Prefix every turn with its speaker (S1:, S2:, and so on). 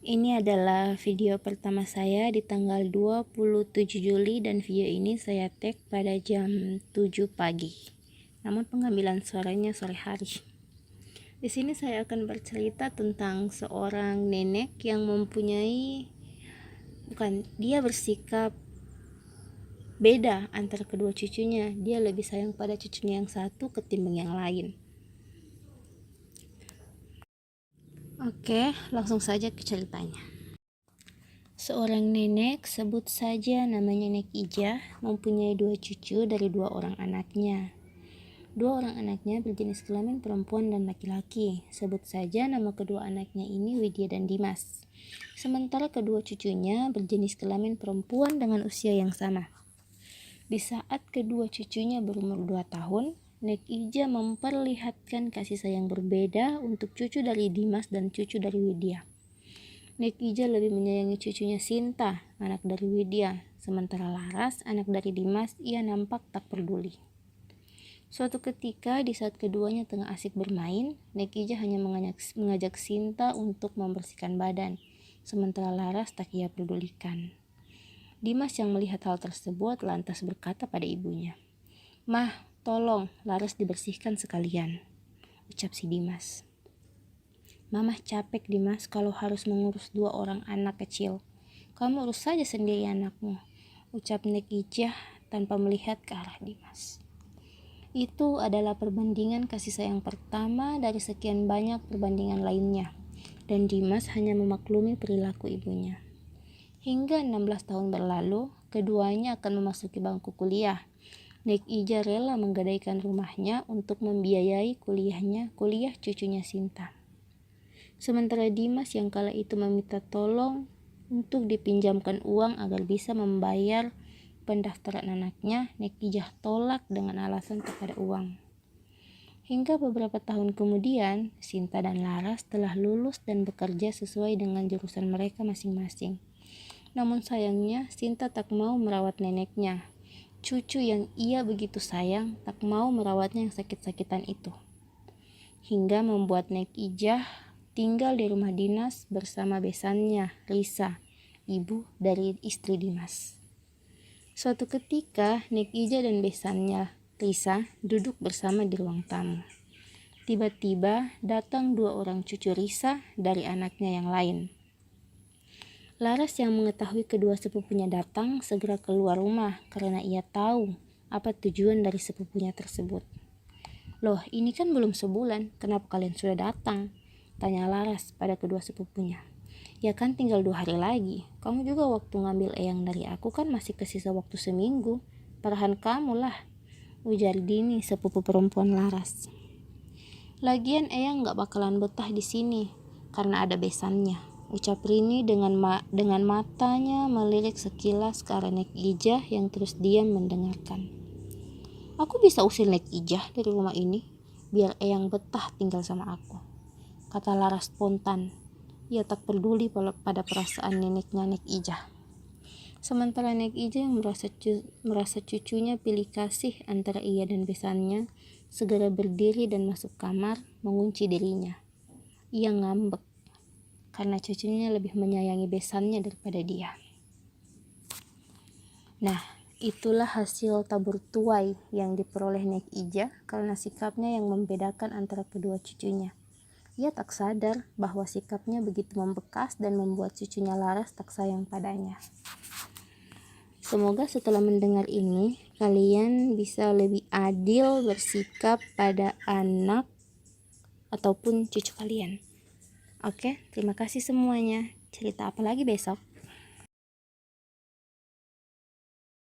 S1: Ini adalah video pertama saya di tanggal 27 Juli dan video ini saya tag pada jam 7 pagi. Namun pengambilan suaranya sore hari. Di sini saya akan bercerita tentang seorang nenek yang dia bersikap beda antara kedua cucunya. Dia lebih sayang pada cucunya yang satu ketimbang yang lain. Oke, langsung saja ke ceritanya. Seorang nenek, sebut saja namanya Nek Ijah, mempunyai 2 cucu dari 2 orang anaknya. 2 orang anaknya berjenis kelamin perempuan dan laki-laki. Sebut saja nama kedua anaknya ini Widya dan Dimas. Sementara kedua cucunya berjenis kelamin perempuan dengan usia yang sama. Di saat kedua cucunya berumur 2 tahun, Nek Ijah memperlihatkan kasih sayang berbeda untuk cucu dari Dimas dan cucu dari Widya. Nek Ijah lebih menyayangi cucunya Sinta, anak dari Widya, sementara Laras, anak dari Dimas, ia nampak tak peduli. Suatu ketika di saat keduanya tengah asik bermain, Nek Ijah hanya mengajak Sinta untuk membersihkan badan, sementara Laras tak ia pedulikan. Dimas yang melihat hal tersebut lantas berkata pada ibunya, "Mah, tolong Laras dibersihkan sekalian," ucap si Dimas. "Mamah capek Dimas kalau harus mengurus 2 orang anak kecil. Kamu urus saja sendiri anakmu," ucap Nek Ijah tanpa melihat ke arah Dimas. Itu adalah perbandingan kasih sayang pertama dari sekian banyak perbandingan lainnya, dan Dimas hanya memaklumi perilaku ibunya. Hingga 16 tahun berlalu, keduanya akan memasuki bangku kuliah. Nek Ijah rela menggadaikan rumahnya untuk membiayai kuliah cucunya Sinta. Sementara Dimas yang kala itu meminta tolong untuk dipinjamkan uang agar bisa membayar pendaftaran anaknya, Nek Ijah tolak dengan alasan tak ada uang. Hingga beberapa tahun kemudian, Sinta dan Laras telah lulus dan bekerja sesuai dengan jurusan mereka masing-masing. Namun sayangnya, Sinta tak mau merawat neneknya. Cucu yang ia begitu sayang tak mau merawatnya yang sakit-sakitan itu. Hingga membuat Nek Ijah tinggal di rumah dinas bersama besannya, Risa, ibu dari istri Dimas. Suatu ketika, Nek Ijah dan besannya, Risa, duduk bersama di ruang tamu. Tiba-tiba datang 2 orang cucu Risa dari anaknya yang lain. Laras yang mengetahui kedua sepupunya datang segera keluar rumah karena ia tahu apa tujuan dari sepupunya tersebut. "Loh, ini kan belum sebulan, kenapa kalian sudah datang?" tanya Laras pada kedua sepupunya. "Ya kan tinggal 2 hari lagi. Kamu juga waktu ngambil eyang dari aku kan masih kesisa waktu seminggu. Parahan kamu lah," ujar Dini, sepupu perempuan Laras. "Lagian eyang gak bakalan betah di sini karena ada besannya," ucap Rini dengan matanya melirik sekilas ke arah Nek Ijah yang terus diam mendengarkan. "Aku bisa usir Nek Ijah dari rumah ini, biar eyang betah tinggal sama aku," kata Laras spontan. Ia tak peduli pada perasaan neneknya Nek Ijah. Sementara Nek Ijah yang merasa cucunya pilih kasih antara ia dan besannya, segera berdiri dan masuk kamar mengunci dirinya. Ia ngambek karena cucunya lebih menyayangi besannya daripada dia. Nah, itulah hasil tabur tuai yang diperoleh Nek Ijah karena sikapnya yang membedakan antara kedua cucunya. Ia tak sadar bahwa sikapnya begitu membekas dan membuat cucunya Laras tak sayang padanya. Semoga setelah mendengar ini, kalian bisa lebih adil bersikap pada anak ataupun cucu kalian. Oke, terima kasih semuanya. Cerita apa lagi besok?